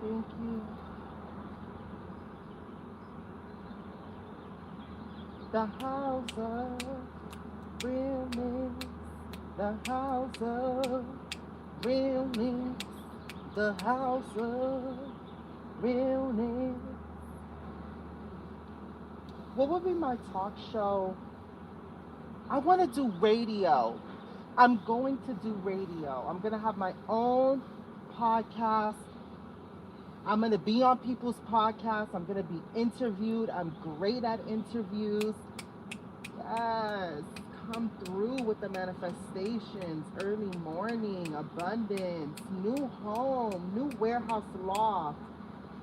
Thank you. The house of realness. The house of realness. The house of realness. What would be my talk show? I want to do radio. I'm going to do radio. I'm going to have my own podcast. I'm going to be on people's podcasts. I'm going to be interviewed. I'm great at interviews. Yes. Come through with the manifestations. Early morning, abundance, new home, new warehouse loft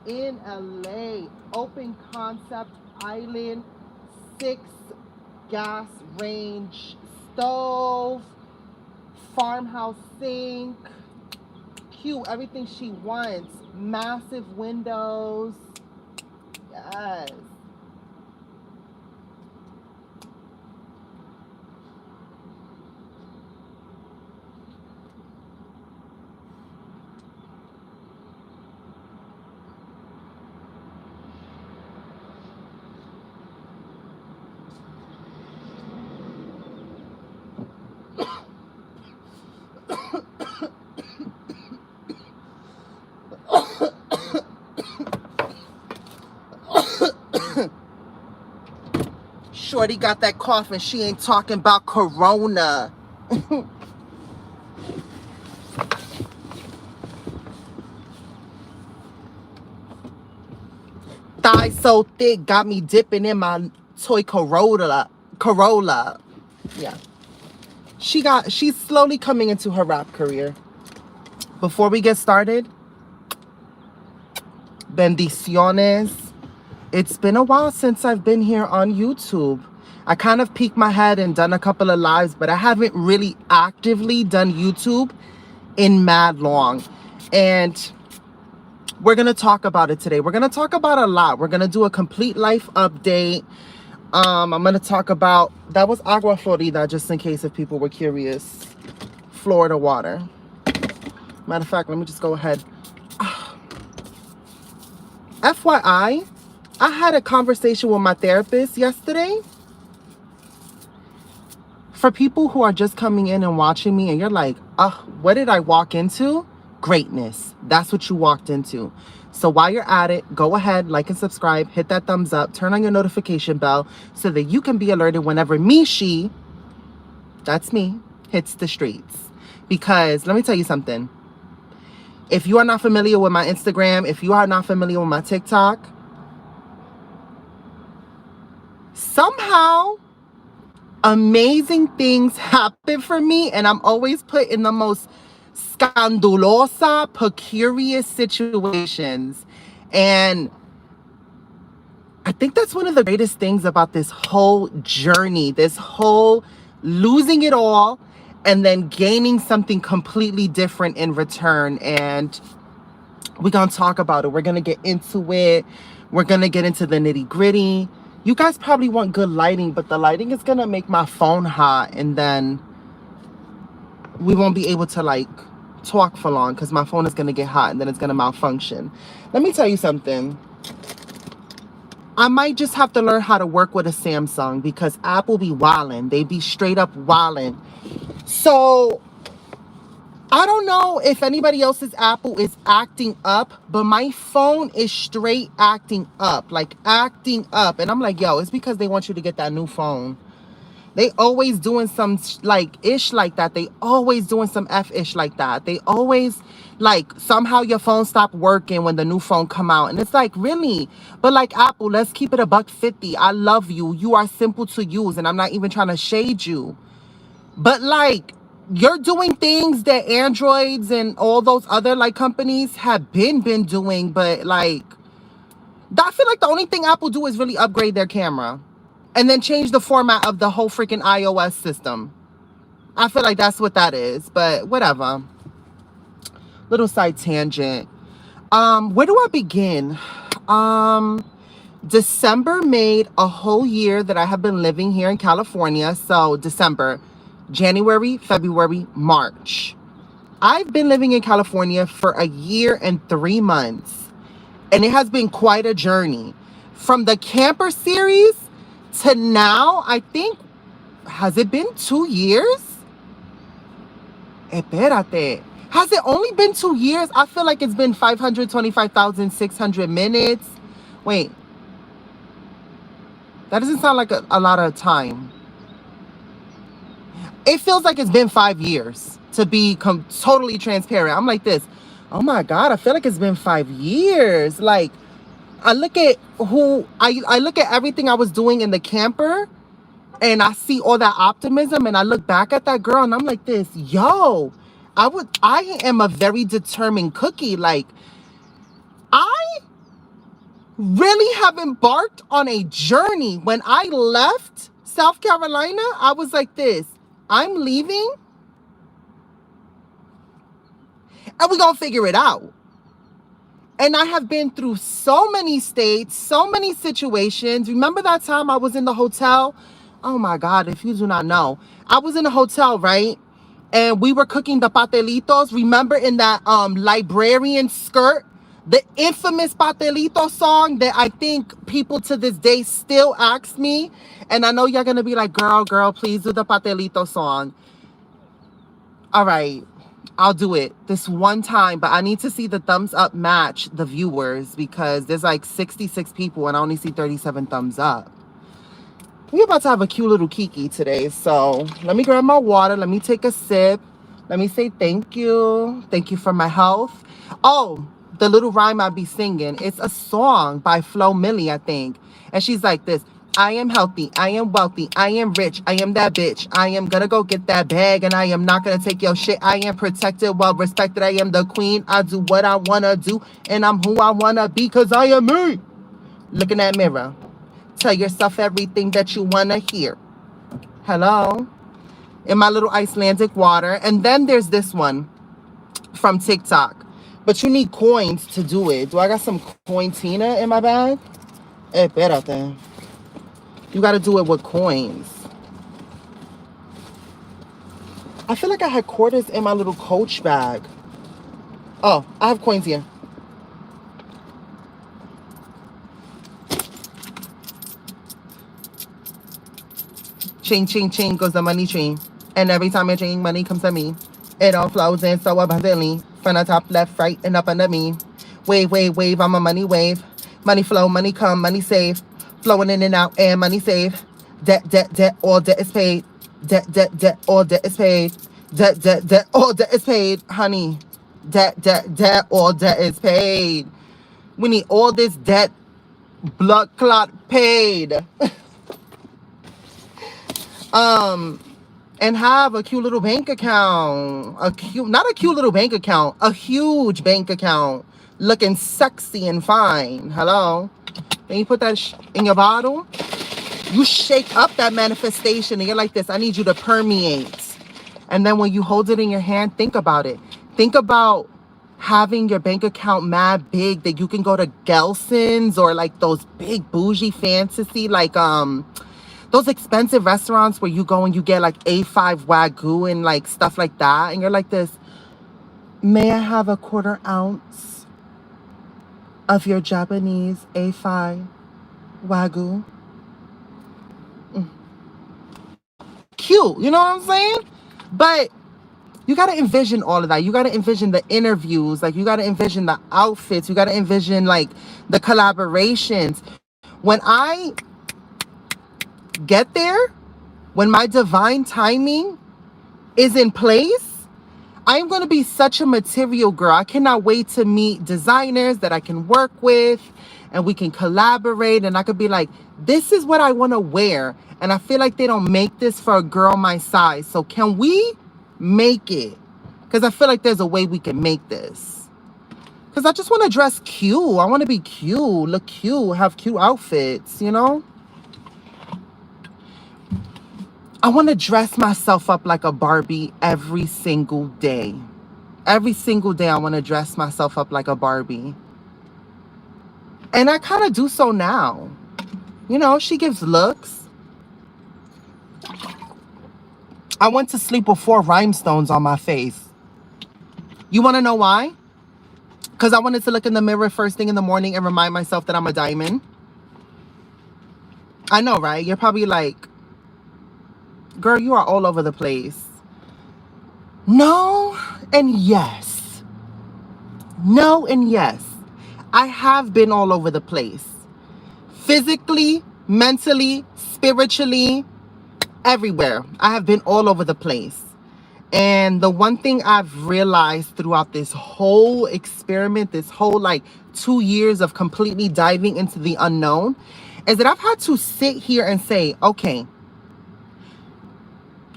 in LA, open concept island, 6 gas range stove, farmhouse sink, cute, everything she wants, massive windows. Yes. Shorty got that cough and she ain't talking about corona. Thigh so thick, got me dipping in my toy Corolla. Yeah. She's slowly coming into her rap career. Before we get started, bendiciones. It's been a while since I've been here on YouTube. I kind of peeked my head and done a couple of lives, but I haven't really actively done YouTube in mad long. And we're going to talk about it today. We're going to talk about a lot. We're going to do a complete life update. I'm going to talk about, that was Agua Florida, just in case if people were curious. Florida water. Matter of fact, let me just go ahead. FYI, I had a conversation with my therapist yesterday. For people who are just coming in and watching me and you're like, what did I walk into? Greatness. That's what you walked into. So while you're at it, go ahead, like and subscribe, hit that thumbs up, turn on your notification bell so that you can be alerted whenever that's me, hits the streets. Because let me tell you something. If you are not familiar with my Instagram, if you are not familiar with my TikTok, somehow amazing things happen for me, and I'm always put in the most scandulosa, precarious situations. And I think that's one of the greatest things about this whole journey, this whole losing it all and then gaining something completely different in return. And we're going to talk about it. We're going to get into it. We're going to get into the nitty gritty. You guys probably want good lighting, but the lighting is going to make my phone hot, and then we won't be able to like talk for long because my phone is going to get hot and then it's going to malfunction. Let me tell you something. I might just have to learn how to work with a Samsung because Apple be wildin'. They be straight up wildin'. So I don't know if anybody else's Apple is acting up, but my phone is straight acting up, like acting up. And I'm like, yo, it's because they want you to get that new phone. They always doing some like ish like that. They always doing some F-ish like that. They always like somehow your phone stopped working when the new phone come out. And it's like, really? But like Apple, let's keep it $150. I love you. You are simple to use and I'm not even trying to shade you. But like, you're doing things that Androids and all those other like companies have been doing, but like, I feel like the only thing Apple do is really upgrade their camera and then change the format of the whole freaking iOS system. I feel like that's what that is, but whatever. Little side tangent. Where do I begin? December made a whole year that I have been living here in California. So December, January, February, March. I've been living in California for a year and 3 months. And it has been quite a journey. From the camper series to now, I think, has it been 2 years? Espérate. Has it only been 2 years? I feel like it's been 525,600 minutes. Wait. That doesn't sound like a lot of time. It feels like it's been 5 years, to be totally transparent. I'm like this. Oh my God, I feel like it's been 5 years. Like, I look at I look at everything I was doing in the camper, and I see all that optimism, and I look back at that girl, and I'm like this, yo, I am a very determined cookie. Like, I really have embarked on a journey. When I left South Carolina, I was like this, I'm leaving, and we're gonna figure it out. And I have been through so many states, so many situations. Remember that time I was in the hotel? Oh my God, if you do not know. I was in a hotel, right? And we were cooking the patelitos. Remember in that librarian skirt? The infamous Patellito song that I think people to this day still ask me. And I know you're going to be like, girl, please do the Patellito song. All right. I'll do it this one time, but I need to see the thumbs up match the viewers, because there's like 66 people and I only see 37 thumbs up. We're about to have a cute little kiki today. So let me grab my water. Let me take a sip. Let me say thank you. Thank you for my health. Oh, the little rhyme I be singing. It's a song by Flo Millie, I think. And she's like this. I am healthy, I am wealthy, I am rich, I am that bitch. I am gonna go get that bag, and I am not gonna take your shit. I am protected, well respected, I am the queen. I do what I wanna do, and I'm who I wanna be, cause I am me. Look in that mirror. Tell yourself everything that you wanna hear. Hello? In my little Icelandic water. And then there's this one from TikTok. But you need coins to do it. Do I got some cointina in my bag? Espérate. You got to do it with coins. I feel like I had quarters in my little Coach bag. Oh, I have coins here. Ching, ching, ching goes the money chain. And every time I ching, money comes to me. It all flows in so abundantly. From the top, left, right, and up under me. Wave, wave, wave, I'm a money wave. Money flow, money come, money save. Flowing in and out, and money save. Debt, debt, debt, all debt is paid. Debt, debt, debt, all debt is paid. Debt, debt, debt, all debt is paid. Honey, debt, debt, debt, all debt is paid. We need all this debt, blood clot paid. And have a cute little bank account. Not a cute little bank account, a huge bank account. Looking sexy and fine. Hello? Then you put that in your bottle. You shake up that manifestation and you're like this. I need you to permeate. And then when you hold it in your hand, think about it. Think about having your bank account mad big that you can go to Gelson's or like those big bougie fantasy, like those expensive restaurants where you go and you get like A5 Wagyu and like stuff like that. And you're like this, may I have a 1/4 ounce of your Japanese A5 Wagyu? Cute, you know what I'm saying? But you got to envision all of that. You got to envision the interviews. Like, you got to envision the outfits. You got to envision like the collaborations. When I get there, when my divine timing is in place, I'm going to be such a material girl. I cannot wait to meet designers that I can work with and we can collaborate. And I could be like, this is what I want to wear. And I feel like they don't make this for a girl my size. So can we make it? Because I feel like there's a way we can make this. Because I just want to dress cute. I want to be cute, look cute, have cute outfits, you know? I want to dress myself up like a Barbie every single day. Every single day I want to dress myself up like a Barbie. And I kind of do so now. You know, she gives looks. I went to sleep with 4 rhinestones on my face. You want to know why? because I wanted to look in the mirror first thing in the morning and remind myself that I'm a diamond. I know, right? You're probably like, girl, you are all over the place. No and yes. No and yes. I have been all over the place. Physically, mentally, spiritually, everywhere. I have been all over the place. And the one thing I've realized throughout this whole experiment, this whole like 2 years of completely diving into the unknown, is that I've had to sit here and say, okay,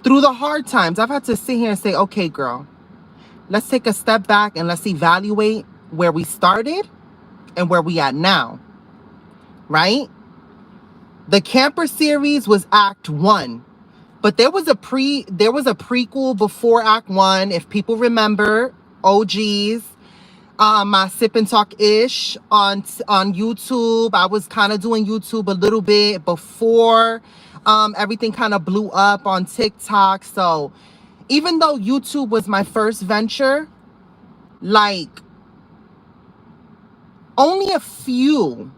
through the hard times, I've had to sit here and say, okay, girl, let's take a step back and let's evaluate where we started and where we at now, right? The camper series was Act 1. But there was a prequel before Act 1, if people remember, OGs. My Sip and Talk Ish on YouTube. I was kind of doing YouTube a little bit before everything kind of blew up on TikTok. So even though YouTube was my first venture, like only a few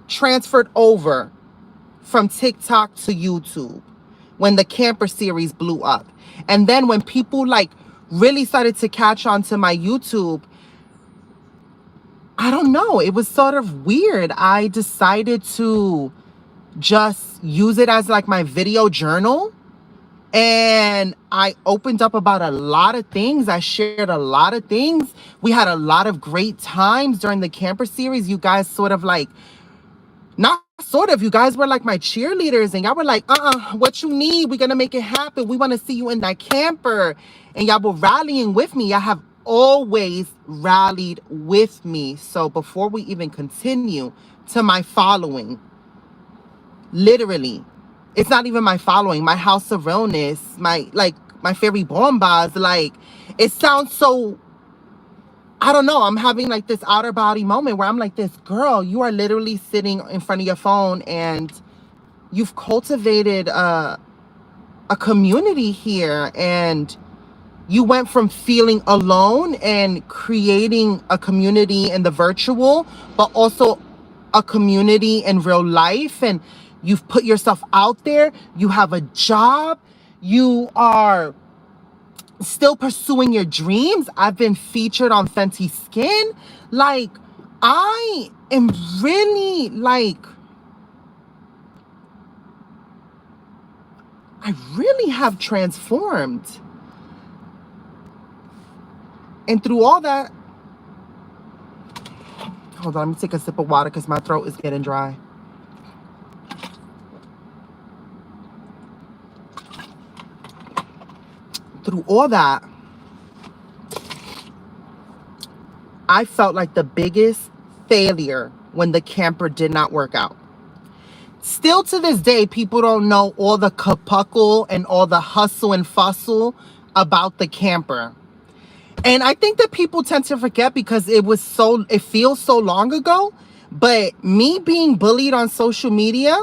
transferred over from TikTok to YouTube when the camper series blew up. And then when people like really started to catch on to my YouTube, I don't know, it was sort of weird. I decided to just use it as like my video journal. And I opened up about a lot of things. I shared a lot of things. We had a lot of great times during the camper series. You guys sort of like, not sort of, you guys were like my cheerleaders, and y'all were like, what you need, we're gonna make it happen, we want to see you in that camper. And y'all were rallying with me. Y'all have always rallied with me. So before we even continue to my following, literally, it's not even my following, my house of realness, my fairy bombas, like, it sounds so, I don't know, I'm having like this outer body moment where I'm like, this girl, you are literally sitting in front of your phone and you've cultivated a community here, and you went from feeling alone and creating a community in the virtual, but also a community in real life. And you've put yourself out there. You have a job. You are still pursuing your dreams. I've been featured on Fenty Skin. Like, I am really like, I really have transformed. And through all that, hold on, let me take a sip of water because my throat is getting dry. Through all that, I felt like the biggest failure when the camper did not work out. Still to this day, people don't know all the kapuckle and all the hustle and fussle about the camper. And I think that people tend to forget because it feels so long ago. But me being bullied on social media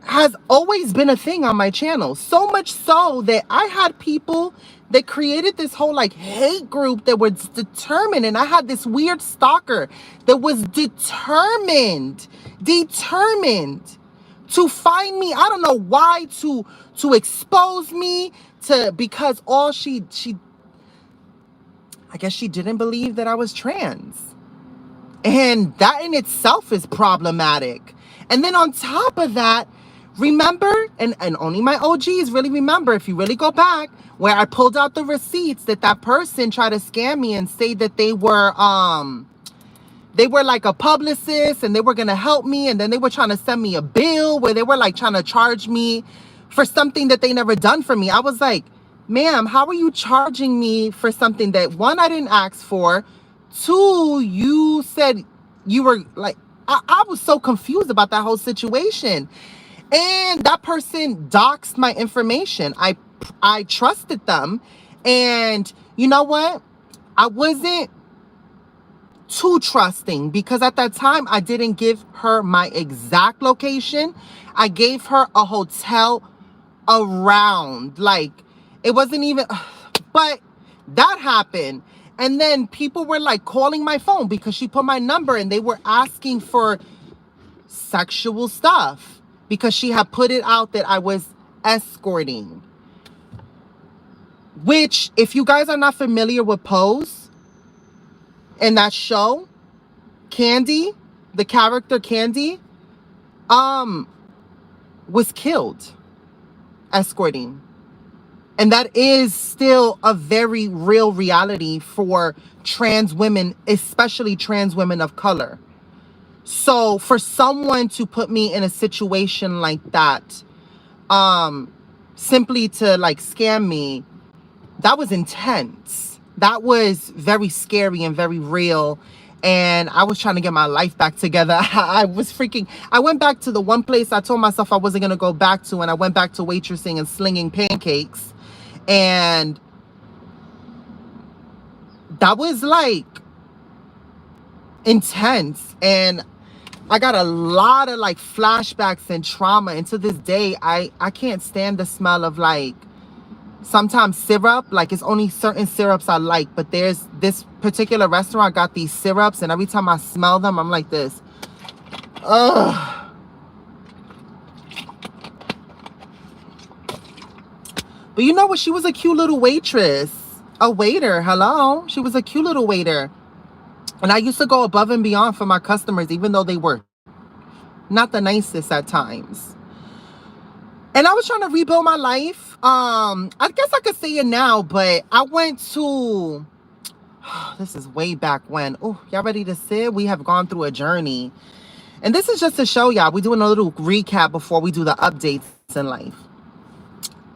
has always been a thing on my channel. So much so that I had people that created this whole like hate group that was determined. And I had this weird stalker that was determined to find me. I don't know why, to expose me, because all she I guess she didn't believe that I was trans. And that in itself is problematic. And then on top of that, remember, and only my OGs really remember, if you really go back, where I pulled out the receipts that person tried to scam me and say that they were like a publicist and they were going to help me. And then they were trying to send me a bill where they were like trying to charge me for something that they never done for me. I was like, ma'am, how are you charging me for something that, one, I didn't ask for, two, you said you were like, I was so confused about that whole situation. And that person doxed my information. I trusted them. And you know what? I wasn't too trusting because at that time I didn't give her my exact location. I gave her a hotel around, like, it wasn't even, but that happened. And then people were like calling my phone because she put my number, and they were asking for sexual stuff because she had put it out that I was escorting. Which, if you guys are not familiar with Pose in that show, Candy, the character Candy, was killed escorting. And that is still a very real reality for trans women, especially trans women of color. So for someone to put me in a situation like that, simply to like scam me, that was intense. That was very scary and very real. And I was trying to get my life back together. I went back to the one place I told myself I wasn't going to go back to. And I went back to waitressing and slinging pancakes. And that was like intense. And I got a lot of like flashbacks and trauma. And to this day, I can't stand the smell of like sometimes syrup. Like, it's only certain syrups I like, but there's this particular restaurant got these syrups, and every time I smell them, I'm like this. Ugh. But you know what? She was a cute little waitress. A waiter. Hello. She was a cute little waiter. And I used to go above and beyond for my customers, even though they were not the nicest at times. And I was trying to rebuild my life. I guess I could say it now, but I went to, this is way back when. Oh, y'all ready to sit? We have gone through a journey. And this is just to show y'all, we're doing a little recap before we do the updates in life.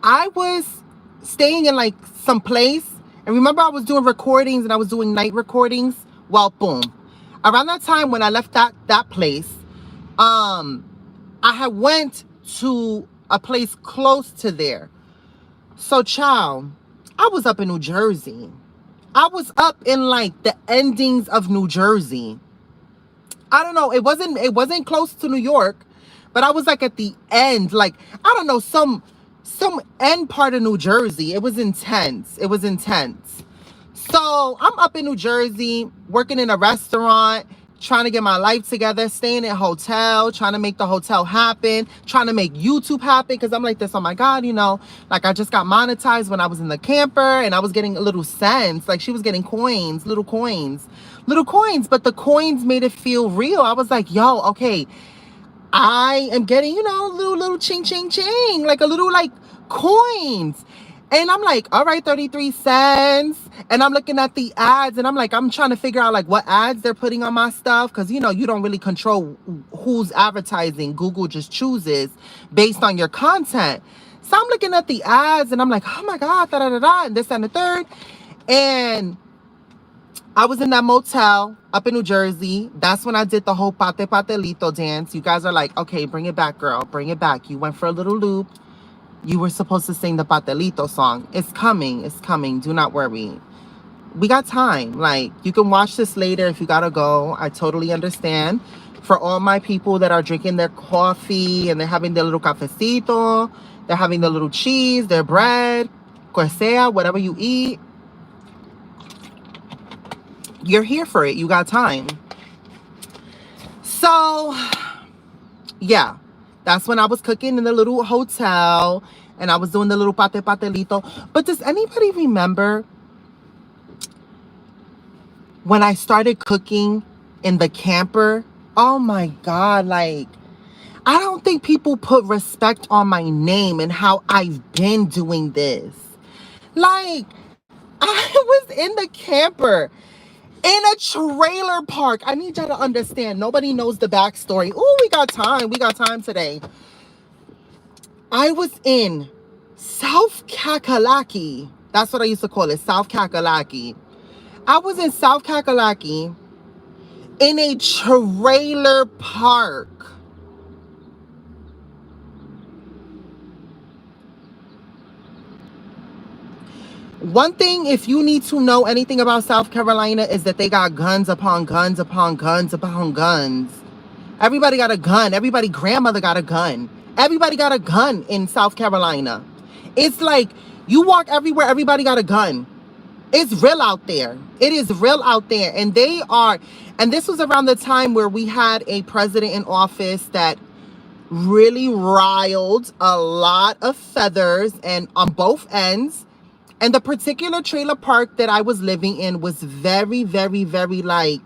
I was staying in like some place. And remember, I was doing recordings and I was doing night recordings. Well, boom. Around that time when I left that place, I had went to a place close to there. So, child, I was up in New Jersey. I was up in like the endings of New Jersey. I don't know. It wasn't close to New York, but I was like at the end, like, I don't know, some end part of New Jersey. It was intense. It was intense. So I'm up in New Jersey, working in a restaurant, trying to get my life together, staying in a hotel, trying to make the hotel happen, trying to make YouTube happen. Because I'm like this, oh my God, you know, like I just got monetized when I was in the camper, and I was getting a little cents. Like, she was getting coins, little coins. But the coins made it feel real. I was like, yo, okay, I am getting, you know, little ching, ching, ching, like a little like coins. And I'm like, all right, 33 cents. And I'm looking at the ads, and I'm like, I'm trying to figure out like what ads they're putting on my stuff. Cause you know, you don't really control who's advertising. Google just chooses based on your content. So I'm looking at the ads, and I'm like, oh my God, da da da da, and this and the third. And I was in that motel up in New Jersey. That's when I did the whole Patellito dance. You guys are like, okay, bring it back, girl. Bring it back. You went for a little loop. You were supposed to sing the Patellito song. It's coming. It's coming. Do not worry. We got time. Like, you can watch this later if you gotta go. I totally understand. For all my people that are drinking their coffee and they're having their little cafecito, they're having their little cheese, their bread, quesea, whatever you eat, you're here for it. You got time. So, yeah. That's when I was cooking in the little hotel, and I was doing the little Patellito. But does anybody remember when I started cooking in the camper? Oh my God, like, I don't think people put respect on my name and how I've been doing this. Like, I was in the camper in a trailer park. I need y'all to understand. Nobody knows the backstory. Oh, we got time. We got time today. I was in South Kakalaki. That's what I used to call it, South Kakalaki. I was in South Kakalaki in a trailer park. One thing, if you need to know anything about South Carolina, is that they got guns upon guns upon guns upon guns. Everybody got a gun. Everybody grandmother got a gun. Everybody got a gun in South Carolina. It's like you walk everywhere, everybody got a gun. It's real out there. It is real out there. And they are, and this was around the time where we had a president in office that really riled a lot of feathers and on both ends. And the particular trailer park that I was living in was very, very, very like,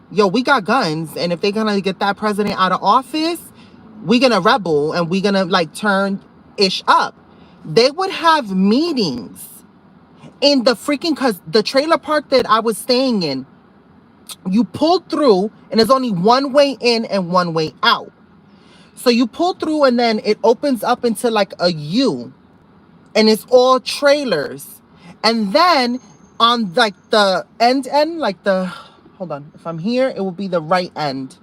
yo, we got guns. And if they're going to get that president out of office, we're going to rebel and we're going to like turn ish up. They would have meetings in the freaking, because the trailer park that I was staying in, you pull through and there's only one way in and one way out. So you pull through and then it opens up into like a U and it's all trailers. And then on like the end, like the, hold on, if I'm here, it will be the right end.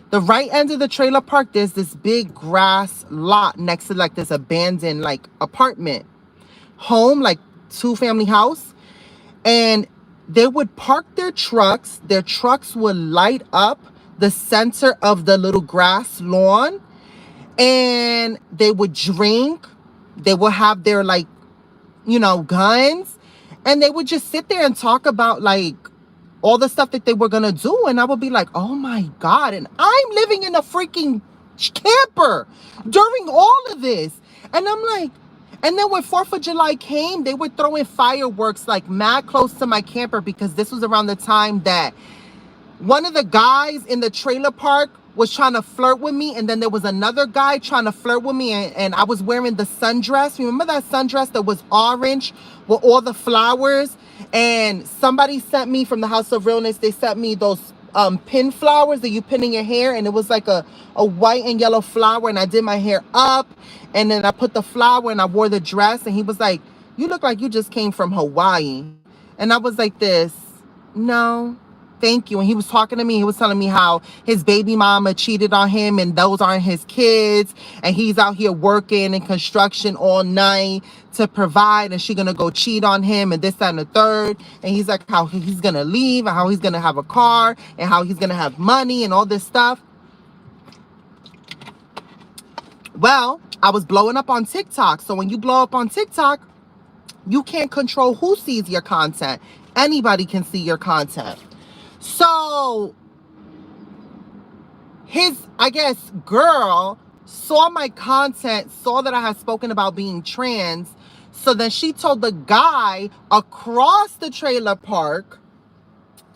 The right end of the trailer park, there's this big grass lot next to like this abandoned like apartment home, like 2-family house. And they would park their trucks. Their trucks would light up the center of the little grass lawn. And they would drink. They would have their like, you know, guns. And they would just sit there and talk about like all the stuff that they were going to do. And I would be like, oh my God. And I'm living in a freaking camper during all of this. And I'm like, and then when 4th of July came, they were throwing fireworks like mad close to my camper, because this was around the time that one of the guys in the trailer park was trying to flirt with me. And then there was another guy trying to flirt with me. And I was wearing the sundress. Remember that sundress that was orange with all the flowers? And somebody sent me from the House of Realness, they sent me those pin flowers that you pin in your hair. And it was like a white and yellow flower. And I did my hair up. And then I put the flower and I wore the dress. And he was like, you look like you just came from Hawaii. And I was like this, no. Thank you. And he was talking to me. He was telling me how his baby mama cheated on him and those aren't his kids. And he's out here working in construction all night to provide. And she's going to go cheat on him and this, that, and the third. And he's like how he's going to leave and how he's going to have a car and how he's going to have money and all this stuff. Well, I was blowing up on TikTok. So when you blow up on TikTok, you can't control who sees your content. Anybody can see your content. So his, I guess, girl saw my content, saw that I had spoken about being trans. So then she told the guy across the trailer park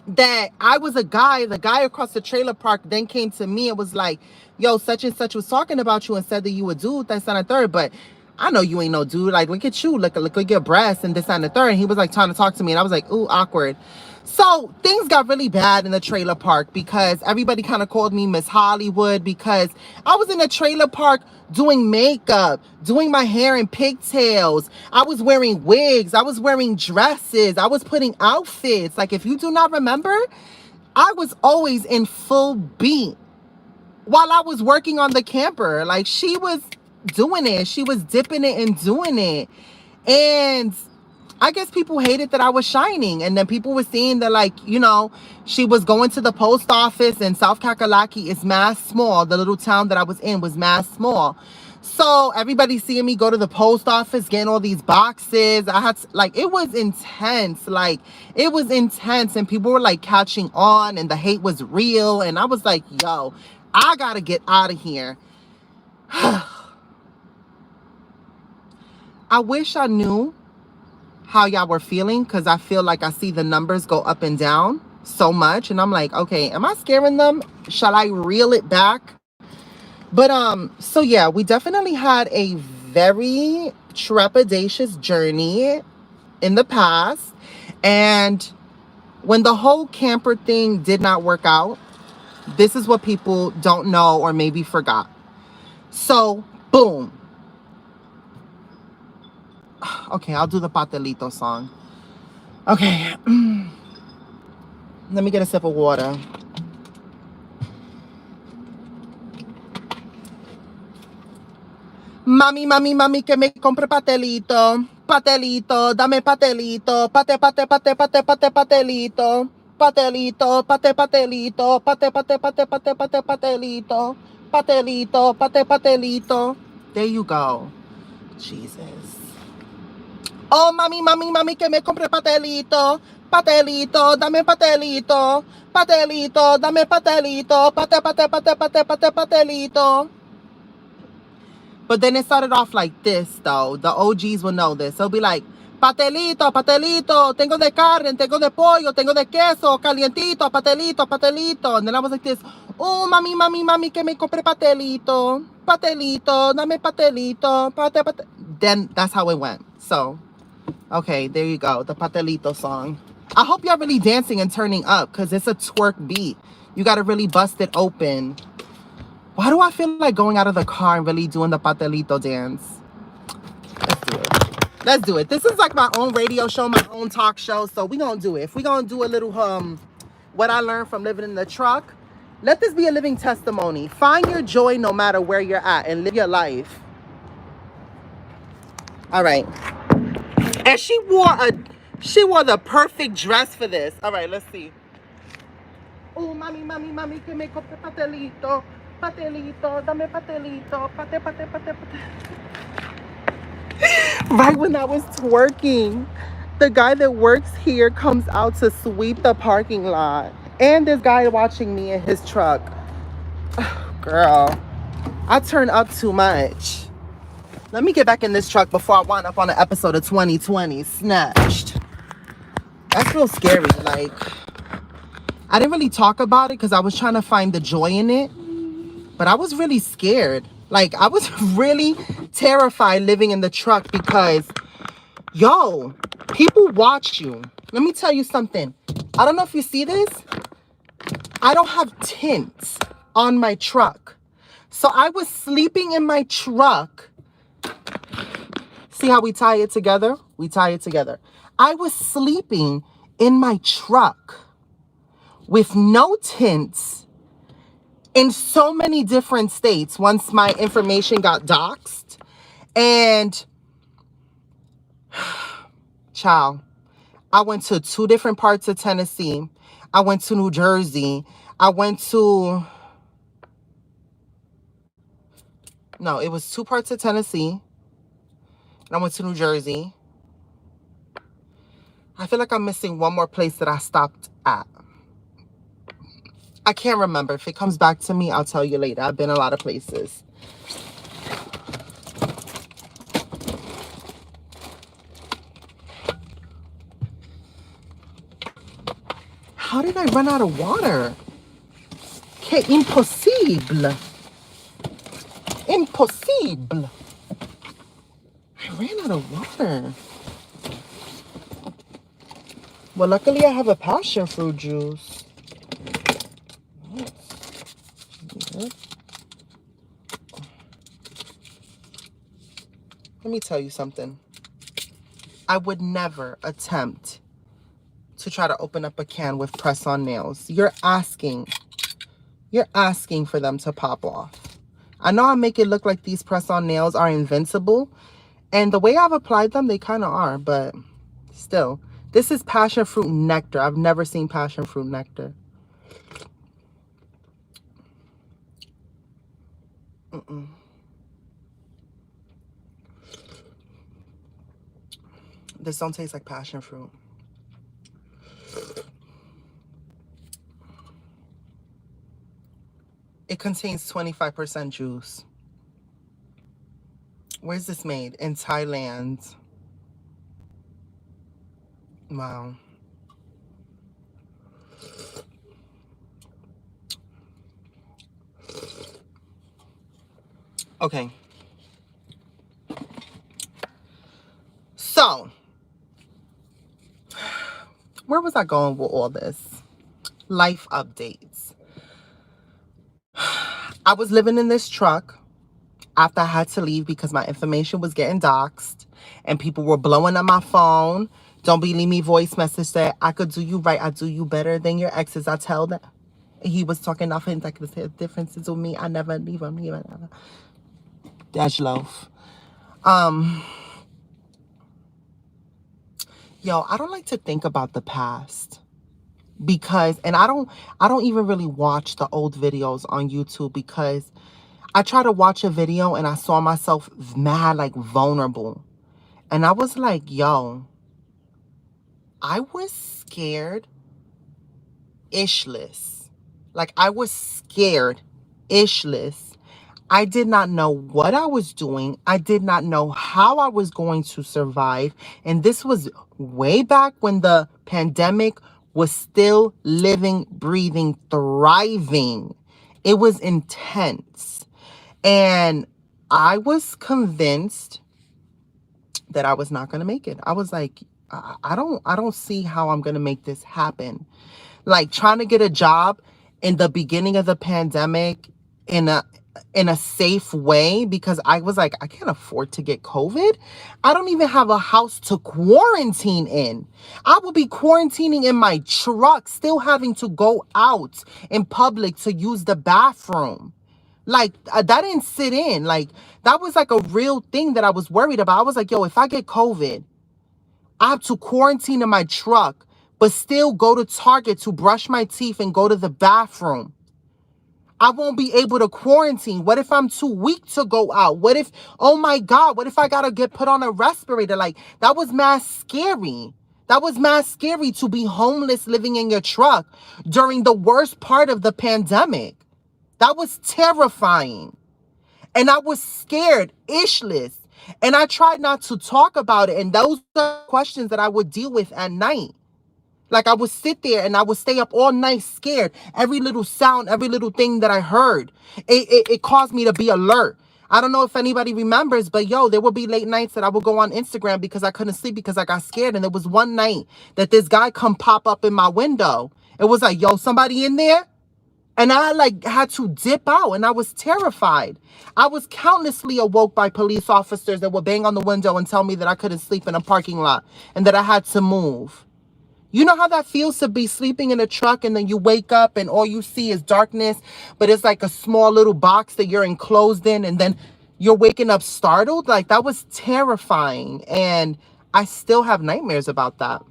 that I was a guy. The guy across the trailer park then came to me and was like, yo, such and such was talking about you and said that you a dude, that's not a third. But I know you ain't no dude. Like, look at you. Look at your breasts and this and the third. And he was like trying to talk to me. And I was like, ooh, awkward. So things got really bad in the trailer park because everybody kind of called me Miss Hollywood because I was in a trailer park doing makeup, doing my hair in pigtails. I was wearing wigs. I was wearing dresses. I was putting outfits. Like, if you do not remember, I was always in full beat while I was working on the camper. Like, she was doing it. She was dipping it and doing it. And I guess people hated that I was shining. And then people were seeing that, like, you know, she was going to the post office, and South Kakalaki is mass small. The little town that I was in was mass small. So everybody seeing me go to the post office, getting all these boxes. I had to, like, it was intense. Like, it was intense. And people were like catching on and the hate was real. And I was like, yo, I gotta get out of here. I wish I knew how y'all were feeling, because I feel like I see the numbers go up and down so much, and I'm like, okay, am I scaring them? Shall I reel it back? But so yeah, we definitely had a very trepidatious journey in the past. And when the whole camper thing did not work out, this is what people don't know or maybe forgot. So boom. Okay, I'll do the Patellito song. Okay. Let me get a sip of water. Mami, mami, mami, que me compre Patellito. Patellito, dame Patellito. Pate, pate, pate, pate, pate, Patellito. Patellito, pate, Patellito. Pate, pate, pate, pate, pate, Patellito. Patellito, pate, Patellito. There you go. Jesus. Oh, mami, mami, mami, que me compre Patellito. Patellito, dame Patellito. Patellito, dame Patellito. Patellito. But then it started off like this, though. The OGs will know this. They'll be like, Patellito, Patellito, tengo de carne, tengo de pollo, tengo de queso, calientito, Patellito, Patellito. And then I was like this, oh, mami, mami, mami, que me compre Patellito. Patellito, dame Patellito. Then that's how it went. So, okay, there you go. The Patellito song. I hope y'all really dancing and turning up because it's a twerk beat. You got to really bust it open. Why do I feel like going out of the car and really doing the Patellito dance? Let's do it. Let's do it. This is like my own radio show, my own talk show. So we gonna do it. If we gonna do a little what I learned from living in the truck, let this be a living testimony. Find your joy no matter where you're at and live your life. All right. And she wore the perfect dress for this. All right, let's see. Oh, mami, mami, mami, que me compre Patellito. Patellito, dame Patellito. Pate. Right when I was twerking, the guy that works here comes out to sweep the parking lot. And this guy watching me in his truck. Girl, I turn up too much. Let me get back in this truck before I wind up on an episode of 2020 Snatched. That's real scary. Like, I didn't really talk about it because I was trying to find the joy in it. But I was really scared. Like, I was really terrified living in the truck because, yo, people watch you. Let me tell you something. I don't know if you see this. I don't have tints on my truck. So I was sleeping in my truck. See how we tie it together? We tie it together. I was sleeping in my truck with no tints in so many different states once my information got doxed. And, child, I went to 2 different parts of Tennessee. I went to New Jersey. It was 2 parts of Tennessee. And I went to New Jersey. I feel like I'm missing one more place that I stopped at. I can't remember. If it comes back to me, I'll tell you later. I've been a lot of places. How did I run out of water? Que impossible. Impossible. I ran out of water. Well, luckily I have a passion fruit juice. Let me tell you something. I would never attempt to try to open up a can with press-on nails. You're asking for them to pop off. I know I make it look like these press-on nails are invincible, and the way I've applied them, they kind of are, but still. This is passion fruit nectar. I've never seen passion fruit nectar. This don't taste like passion fruit. It contains 25% juice. Where's this made? In Thailand. Wow. Okay. So, where was I going with all this? Life updates. I was living in this truck after I had to leave because my information was getting doxed and people were blowing up my phone. Don't believe me, voice message said, I could do you right. I do you better than your exes. I tell that. He was talking off his like the differences with me. I never leave him. Never. Dash loaf. Yo, I don't like to think about the past because, and I don't even really watch the old videos on YouTube because I tried to watch a video and I saw myself mad, like vulnerable. And I was like, yo, I was scared ishless. Like, I was scared ishless. I did not know what I was doing. I did not know how I was going to survive. And this was way back when the pandemic was still living, breathing, thriving. It was intense. And I was convinced that I was not going to make it. I was like, I don't see how I'm going to make this happen. Like, trying to get a job in the beginning of the pandemic in a safe way, because I was like, I can't afford to get COVID. I don't even have a house to quarantine in. I will be quarantining in my truck, still having to go out in public to use the bathroom. Like, that didn't sit in. Like, that was like a real thing that I was worried about. I was like, yo, if I get COVID, I have to quarantine in my truck, but still go to Target to brush my teeth and go to the bathroom. I won't be able to quarantine. What if I'm too weak to go out? What if, oh my God, what if I gotta get put on a respirator? Like, that was mad scary. That was mad scary, to be homeless living in your truck during the worst part of the pandemic. That was terrifying. And I was scared, ishless. And I tried not to talk about it. And those are questions that I would deal with at night. Like, I would sit there and I would stay up all night scared. Every little sound, every little thing that I heard, it caused me to be alert. I don't know if anybody remembers, but yo, there would be late nights that I would go on Instagram because I couldn't sleep because I got scared. And there was one night that this guy come pop up in my window. It was like, yo, somebody in there? And I like had to dip out, and I was terrified. I was countlessly awoke by police officers that would bang on the window and tell me that I couldn't sleep in a parking lot and that I had to move. You know how that feels to be sleeping in a truck and then you wake up and all you see is darkness, but it's like a small little box that you're enclosed in, and then you're waking up startled? Like, that was terrifying. And I still have nightmares about that.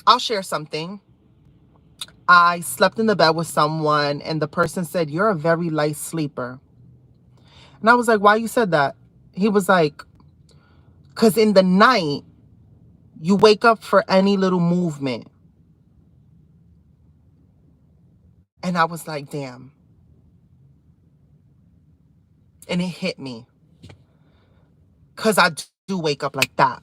I'll share something. I slept in the bed with someone and the person said, "You're a very light sleeper." And I was like, "Why you said that?" He was like, "'Cause in the night, you wake up for any little movement." And I was like, damn. And it hit me. 'Cause I do wake up like that.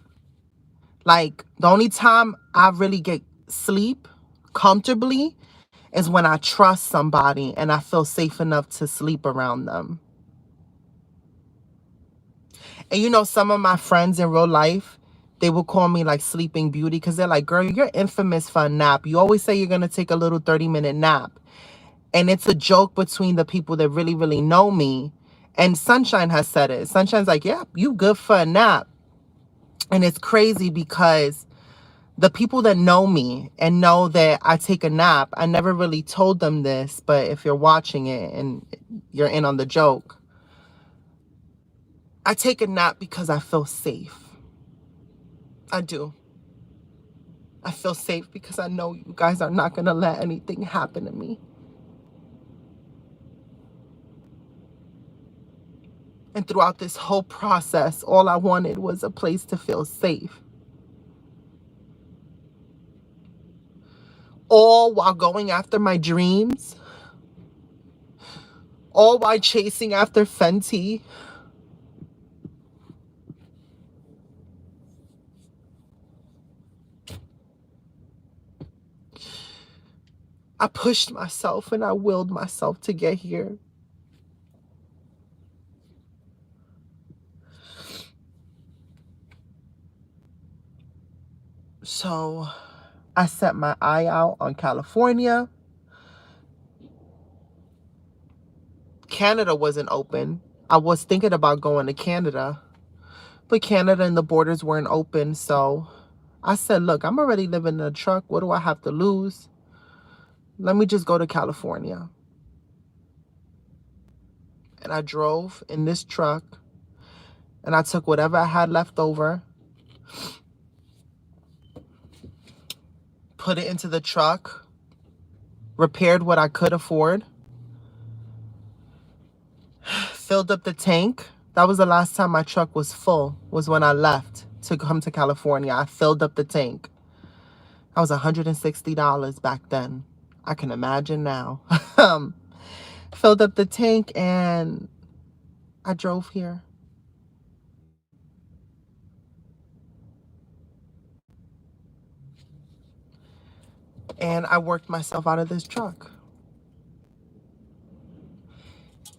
Like, the only time I really get sleep comfortably is when I trust somebody and I feel safe enough to sleep around them. And you know, some of my friends in real life, they will call me like Sleeping Beauty, because they're like, "Girl, you're infamous for a nap. You always say you're going to take a little 30-minute nap." And it's a joke between the people that really, really know me. And Sunshine has said it. Sunshine's like, "Yeah, you good for a nap." And it's crazy because the people that know me and know that I take a nap, I never really told them this, but if you're watching it and you're in on the joke, I take a nap because I feel safe. I do. I feel safe because I know you guys are not going to let anything happen to me. And throughout this whole process, all I wanted was a place to feel safe. All while going after my dreams. All while chasing after Fenty. I pushed myself and I willed myself to get here. So I set my eye out on California. Canada wasn't open. I was thinking about going to Canada, but Canada and the borders weren't open. So I said, look, I'm already living in a truck. What do I have to lose? Let me just go to California. And I drove in this truck and I took whatever I had left over, put it into the truck, repaired what I could afford, filled up the tank. That was the last time my truck was full, was when I left to come to California. I filled up the tank. That was $160 back then. I can imagine now. Filled up the tank and I drove here. And I worked myself out of this truck.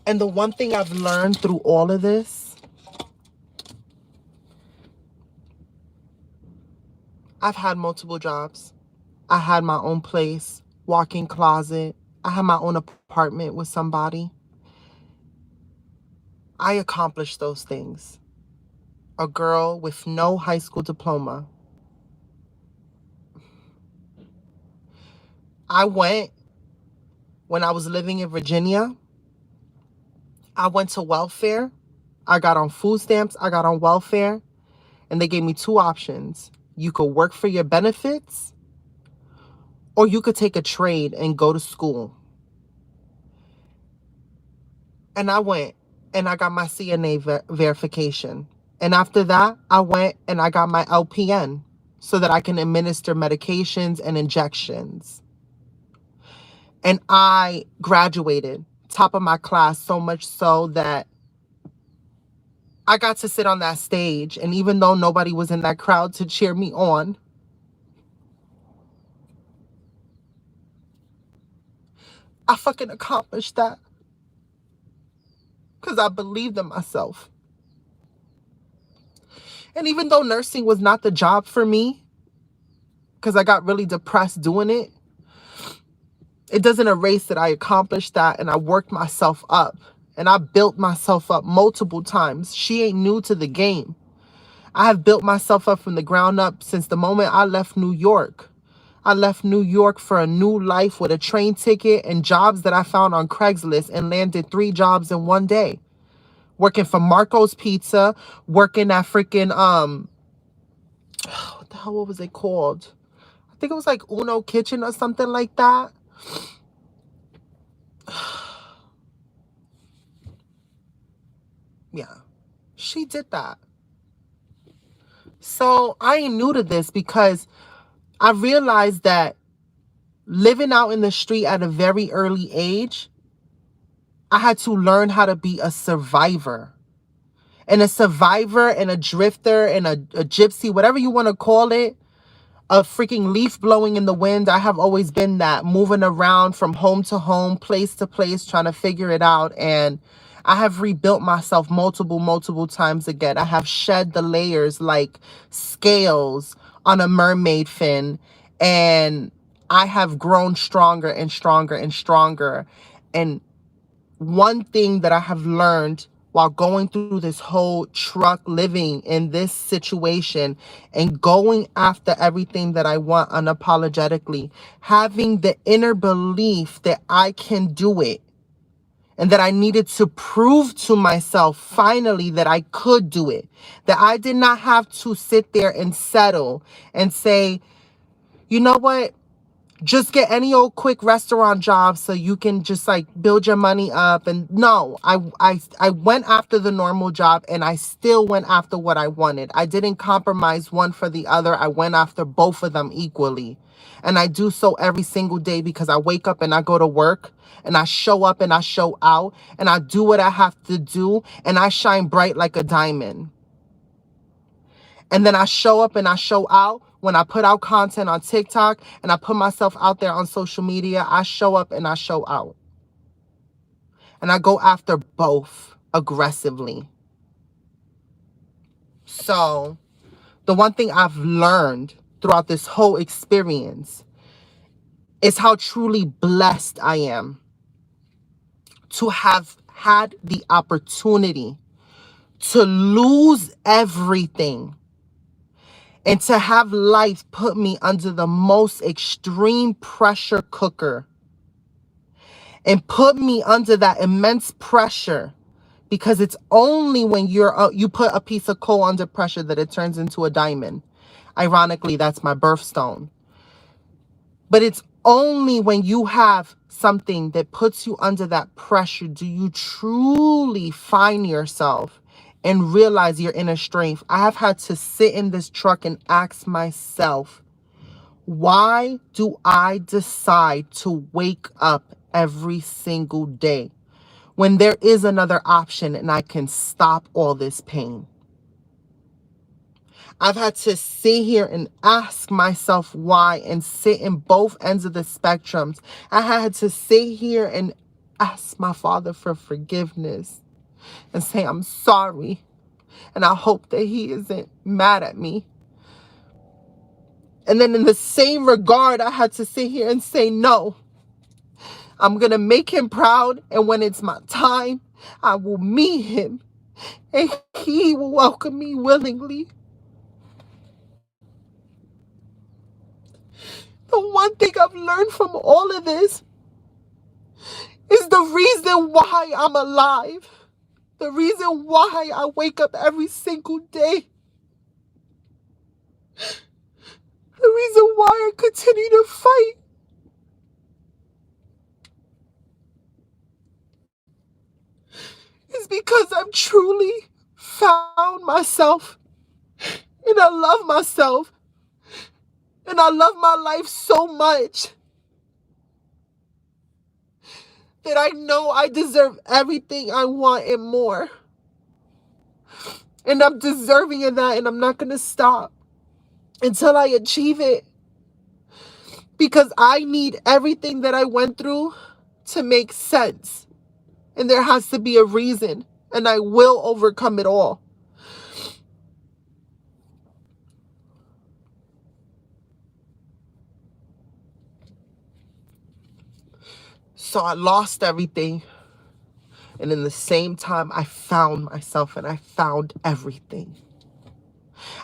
And the one thing I've learned through all of this, I've had multiple jobs. I had my own place, walk-in closet. I had my own apartment with somebody. I accomplished those things. A girl with no high school diploma. I went, when I was living in Virginia, I went to welfare. I got on food stamps. I got on welfare. And they gave me two options. You could work for your benefits, or you could take a trade and go to school. And I went and I got my CNA verification. And after that, I went and I got my LPN so that I can administer medications and injections. And I graduated, top of my class, so much so that I got to sit on that stage. And even though nobody was in that crowd to cheer me on, I fucking accomplished that. Because I believed in myself. And even though nursing was not the job for me, because I got really depressed doing it, it doesn't erase that I accomplished that and I worked myself up. And I built myself up multiple times. She ain't new to the game. I have built myself up from the ground up since the moment I left New York. I left New York for a new life with a train ticket and jobs that I found on Craigslist and landed 3 jobs in one day. Working for Marco's Pizza, working at freaking, what the hell, what was it called? I think it was like Uno Kitchen or something like that. Yeah, she did that. So I ain't new to this because I realized that living out in the street at a very early age, I had to learn how to be a survivor. And a survivor and a drifter and a gypsy, whatever you want to call it, a freaking leaf blowing in the wind. I have always been that, moving around from home to home, place to place, trying to figure it out. And I have rebuilt myself multiple times again. I have shed the layers like scales on a mermaid fin. And I have grown stronger and stronger and stronger. And one thing that I have learned while going through this whole truck living in this situation and going after everything that I want unapologetically, having the inner belief that I can do it and that I needed to prove to myself finally that I could do it, that I did not have to sit there and settle and say, you know what? Just get any old quick restaurant job so you can just like build your money up. And no, I went after the normal job and I still went after what I wanted. I didn't compromise one for the other. I went after both of them equally. And I do so every single day because I wake up and I go to work and I show up and I show out and I do what I have to do and I shine bright like a diamond. And then I show up and I show out when I put out content on TikTok and I put myself out there on social media. I show up and I show out. And I go after both aggressively. So the one thing I've learned throughout this whole experience is how truly blessed I am to have had the opportunity to lose everything and to have life put me under the most extreme pressure cooker and put me under that immense pressure, because it's only when you put a piece of coal under pressure that it turns into a diamond. Ironically, that's my birthstone. But it's only when you have something that puts you under that pressure, do you truly find yourself and realize your inner strength? I have had to sit in this truck and ask myself, why do I decide to wake up every single day when there is another option and I can stop all this pain? I've had to sit here and ask myself why and sit in both ends of the spectrums. I had to sit here and ask my Father for forgiveness and say, I'm sorry. And I hope that he isn't mad at me. And then in the same regard, I had to sit here and say, no, I'm going to make him proud. And when it's my time, I will meet him and he will welcome me willingly. The one thing I've learned from all of this is the reason why I'm alive. The reason why I wake up every single day. The reason why I continue to fight is because I've truly found myself. And I love myself. And I love my life so much that I know I deserve everything I want and more. And I'm deserving of that, and I'm not going to stop until I achieve it. Because I need everything that I went through to make sense. And there has to be a reason. And I will overcome it all. So I lost everything. And in the same time, I found myself and I found everything.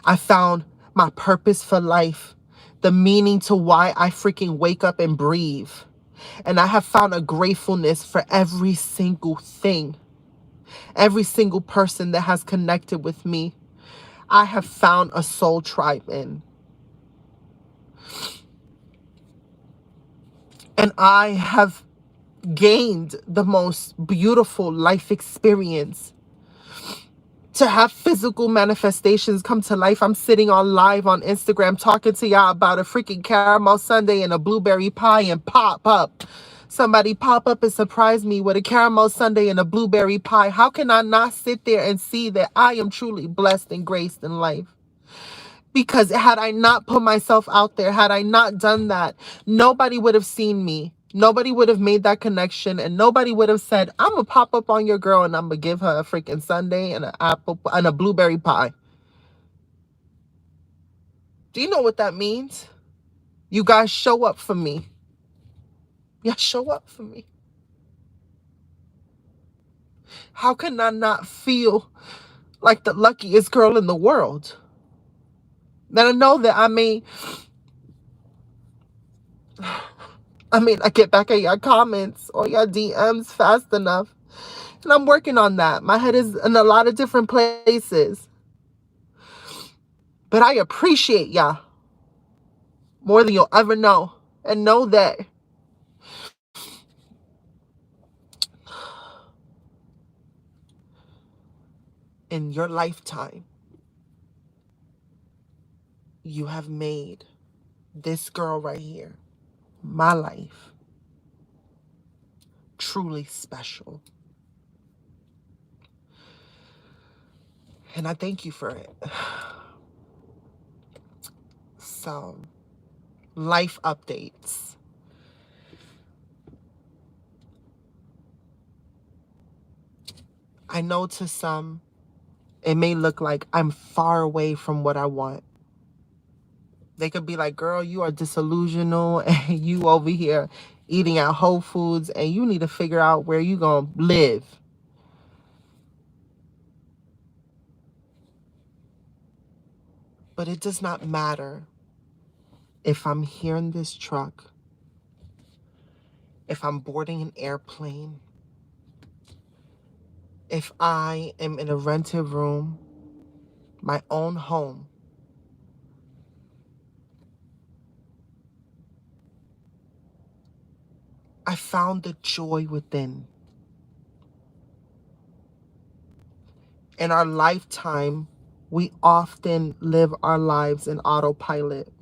I found my purpose for life, the meaning to why I freaking wake up and breathe. And I have found a gratefulness for every single thing, every single person that has connected with me. I have found a soul tribe in. And I have gained the most beautiful life experience. To have physical manifestations come to life. I'm sitting on live on Instagram talking to y'all about a freaking caramel sundae and a blueberry pie, and pop up. Somebody pop up and surprise me with a caramel sundae and a blueberry pie. How can I not sit there and see that I am truly blessed and graced in life? Because had I not put myself out there, had I not done that, nobody would have seen me. Nobody would have made that connection, and nobody would have said, I'm going to pop up on your girl and I'm going to give her a freaking sundae and an apple and a blueberry pie. Do you know what that means? You guys show up for me. Yeah, show up for me. How can I not feel like the luckiest girl in the world? Then I know that I get back at your comments or your DMs fast enough. And I'm working on that. My head is in a lot of different places. But I appreciate y'all more than you'll ever know. And know that in your lifetime, you have made this girl right here, my life, truly special. And I thank you for it. So, life updates. I know to some, it may look like I'm far away from what I want. They could be like, girl, you are disillusional and you over here eating at Whole Foods and you need to figure out where you going to live. But it does not matter if I'm here in this truck, if I'm boarding an airplane, if I am in a rented room, my own home. I found the joy within. In our lifetime, we often live our lives in autopilot.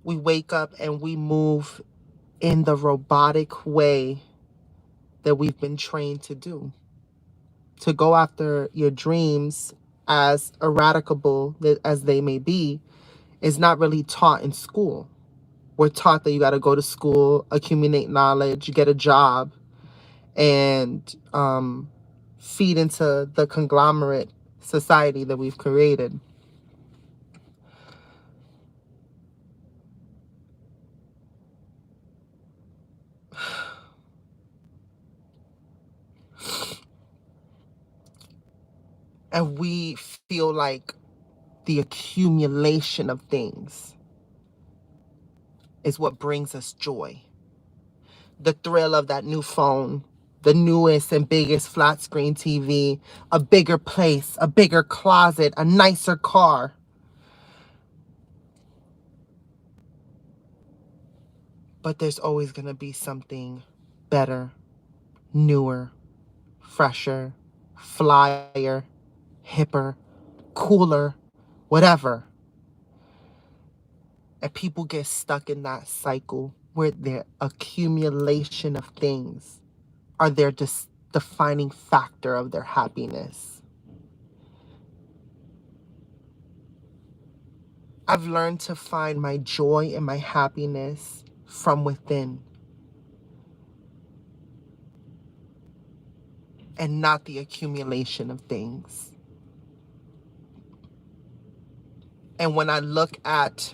We wake up and we move in the robotic way that we've been trained to do. To go after your dreams, as eradicable as they may be, is not really taught in school. We're taught that you got to go to school, accumulate knowledge, get a job, and feed into the conglomerate society that we've created. And we feel like the accumulation of things is what brings us joy. The thrill of that new phone, the newest and biggest flat screen TV, a bigger place, a bigger closet, a nicer car. But there's always going to be something better, newer, fresher, flyer, hipper, cooler, whatever. And people get stuck in that cycle where their accumulation of things are their defining factor of their happiness. I've learned to find my joy and my happiness from within, and not the accumulation of things. And when I look at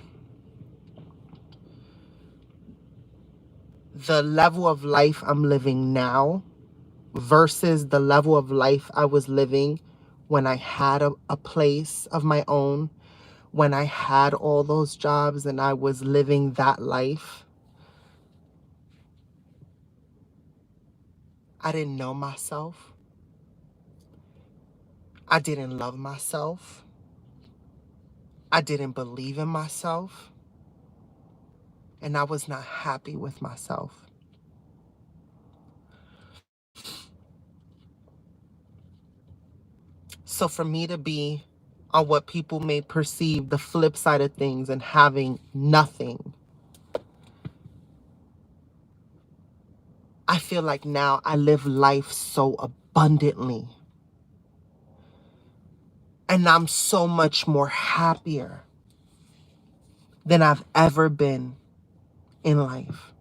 the level of life I'm living now versus the level of life I was living when I had a place of my own, when I had all those jobs and I was living that life, I didn't know myself. I didn't love myself. I didn't believe in myself. And I was not happy with myself. So for me to be on what people may perceive the flip side of things and having nothing, I feel like now I live life so abundantly. And I'm so much more happier than I've ever been in life.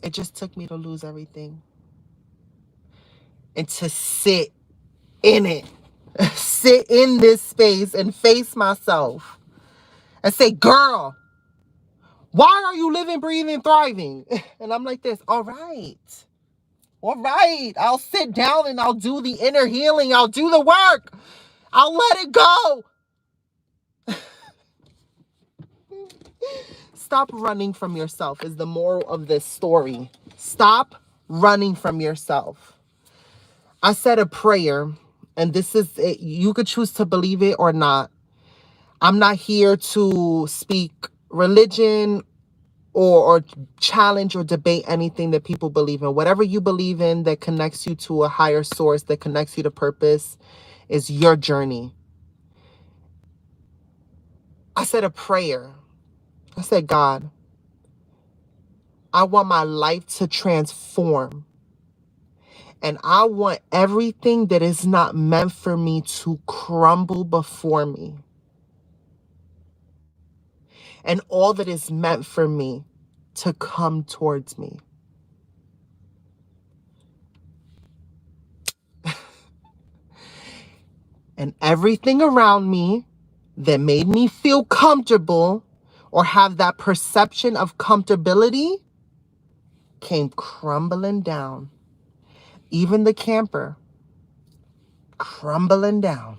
It just took me to lose everything and to sit in it, sit in this space and face myself and say, girl, why are you living, breathing, thriving? And I'm like this, all right, I'll sit down and I'll do the inner healing. I'll do the work. I'll let it go. Stop running from yourself is the moral of this story. Stop running from yourself. I said a prayer, and this is it. You could choose to believe it or not. I'm not here to speak religion or challenge or debate anything that people believe in. Whatever you believe in that connects you to a higher source, that connects you to purpose, is your journey. I said a prayer. I said, God, I want my life to transform. And I want everything that is not meant for me to crumble before me. And all that is meant for me to come towards me. And everything around me that made me feel comfortable or have that perception of comfortability came crumbling down. Even the camper, crumbling down.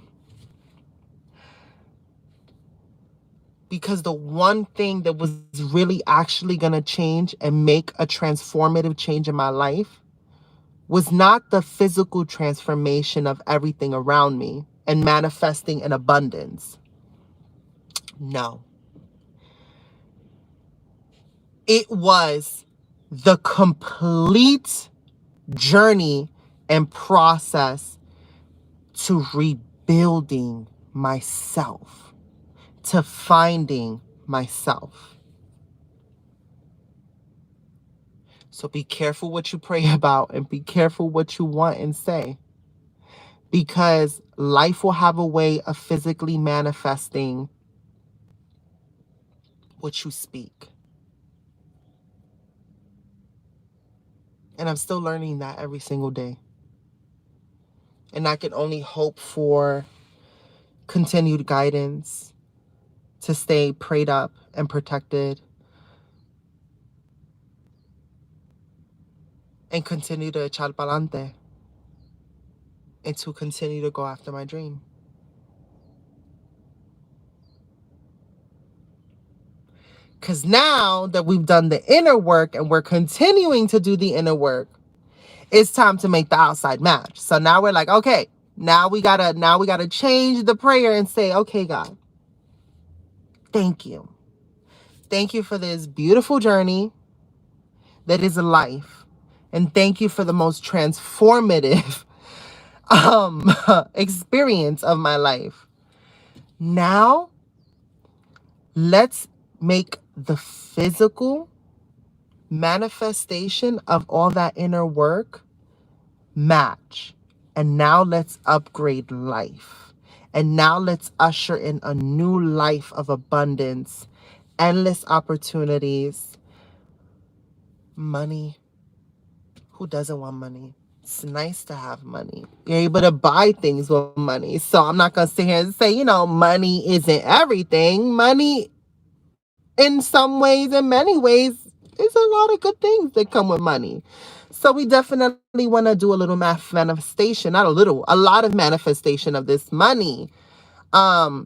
Because the one thing that was really actually going to change and make a transformative change in my life was not the physical transformation of everything around me and manifesting in abundance. No. It was the complete journey and process to rebuilding myself, to finding myself. So be careful what you pray about and be careful what you want and say, because life will have a way of physically manifesting what you speak. And I'm still learning that every single day. And I can only hope for continued guidance to stay prayed up and protected and continue to echar pa'lante and to continue to go after my dream. Because now that we've done the inner work and we're continuing to do the inner work, it's time to make the outside match. So now we're like, okay, now we gotta change the prayer and say, okay, God, thank you. Thank you for this beautiful journey that is a life. And thank you for the most transformative experience of my life. Now, let's make the physical manifestation of all that inner work match. And now let's upgrade life. And now let's usher in a new life of abundance, endless opportunities, money. Who doesn't want money? It's nice to have money. You're able to buy things with money. So I'm not going to sit here and say, money isn't everything. Money, in some ways, in many ways, is a lot of good things that come with money. So we definitely want to do a little manifestation, not a little, a lot of manifestation of this money. But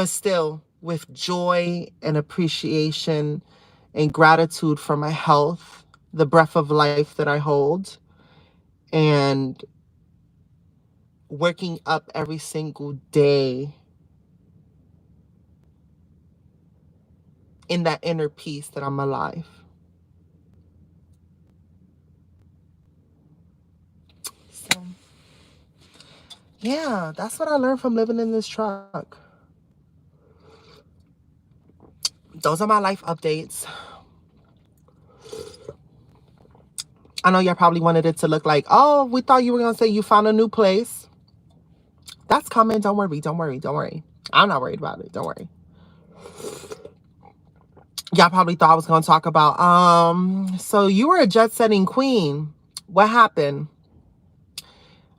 still with joy and appreciation and gratitude for my health, the breath of life that I hold, and waking up every single day in that inner peace that I'm alive. So, yeah, that's what I learned from living in this truck. Those are my life updates. I know y'all probably wanted it to look like, oh, we thought you were going to say you found a new place. That's coming. Don't worry. Don't worry. Don't worry. I'm not worried about it. Don't worry. Y'all probably thought I was going to talk about, so you were a jet-setting queen. What happened?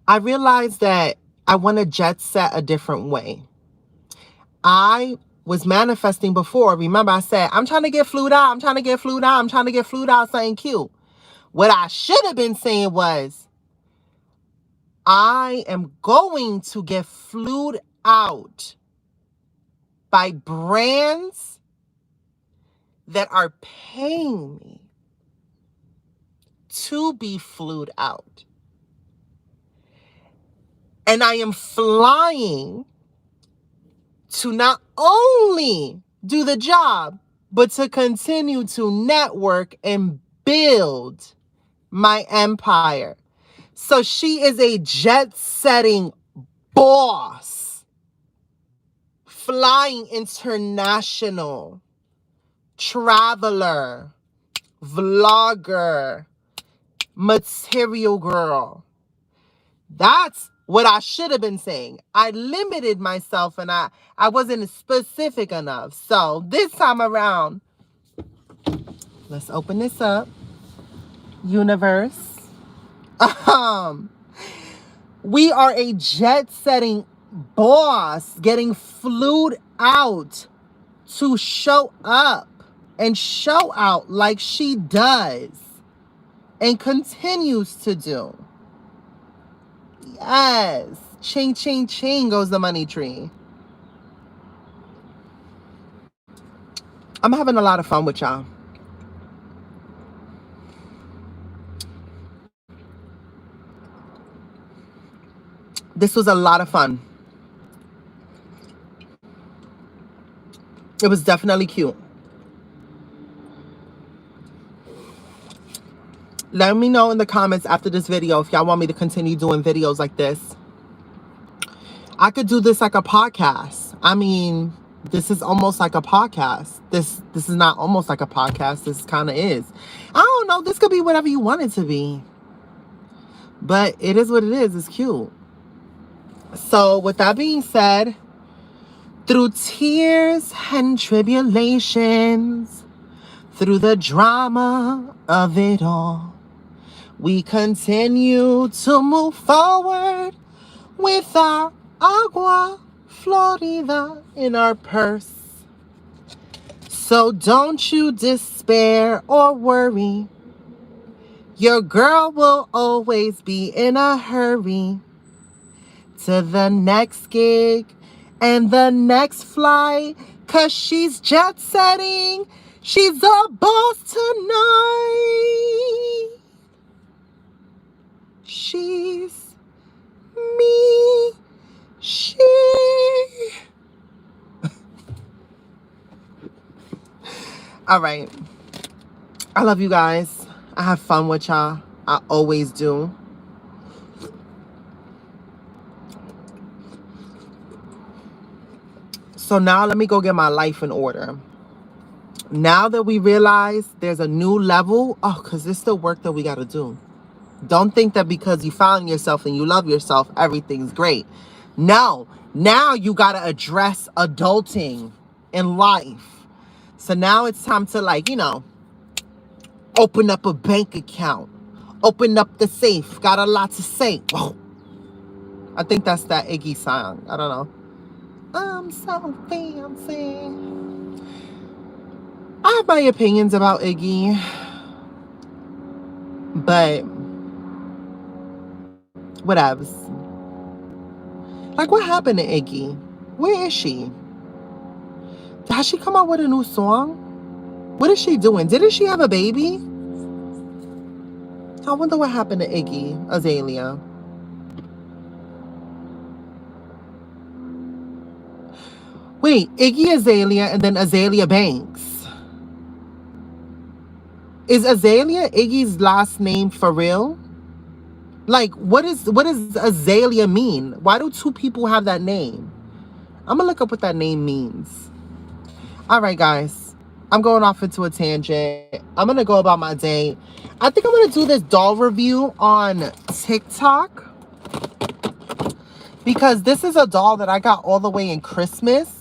I realized that I want to jet set a different way. I was manifesting before. Remember, I said, I'm trying to get flued out. I'm trying to get flued out. I'm trying to get flued out. Something cute. What I should have been saying was, I am going to get flued out by brands that are paying me to be flued out. And I am flying to not only do the job, but to continue to network and build my empire. So she is a jet-setting boss, flying international, traveler, vlogger, material girl. That's what I should have been saying. I limited myself and I wasn't specific enough. So this time around, let's open this up. Universe. We are a jet-setting boss getting flued out to show up and show out like she does and continues to do. Yes. Ching, ching, ching goes the money tree. I'm having a lot of fun with y'all. This was a lot of fun. It was definitely cute. Let me know in the comments after this video if y'all want me to continue doing videos like this. I could do this like a podcast. I mean, this is almost like a podcast. This is not almost like a podcast. This kind of is. I don't know. This could be whatever you want it to be. But it is what it is. It's cute. So with that being said, through tears and tribulations, through the drama of it all, we continue to move forward with our agua florida in our purse. So don't you despair or worry. Your girl will always be in a hurry to the next gig and the next flight, 'cause she's jet setting. She's a boss tonight. She's me. All right. I love you guys. I have fun with y'all. I always do. So now let me go get my life in order. Now that we realize there's a new level, because there's still work that we got to do. Don't think that because you found yourself and you love yourself, everything's great. No. Now you got to address adulting in life. So now it's time to, like, open up a bank account. Open up the safe. Got a lot to say. Whoa. I think that's that Iggy song. I don't know. I'm so fancy. I have my opinions about Iggy. But whatevs. Like, what happened to Iggy? Where is she? Has she come out with a new song? What is she doing? Didn't she have a baby? I wonder what happened to Iggy Azalea. Wait, Iggy Azalea and then Azalea Banks. Is Azalea Iggy's last name for real? Like, what does Azalea mean? Why do two people have that name? I'm gonna look up what that name means. All right, guys. I'm going off into a tangent. I'm gonna go about my day. I think I'm gonna do this doll review on TikTok, because this is a doll that I got all the way in Christmas.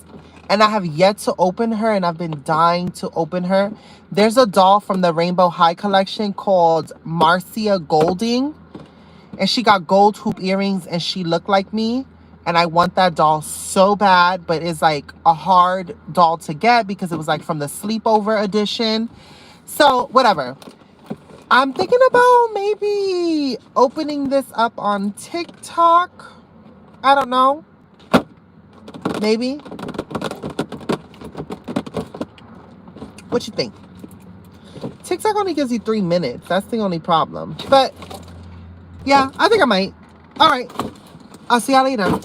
And I have yet to open her, and I've been dying to open her. There's a doll from the Rainbow High collection called Marcia Golding. And she got gold hoop earrings, and she looked like me. And I want that doll so bad, but it's like a hard doll to get because it was like from the sleepover edition. So, whatever. I'm thinking about maybe opening this up on TikTok. I don't know. Maybe. What you think? TikTok only gives you 3 minutes. That's the only problem. But, yeah, I think I might. All right. I'll see y'all later.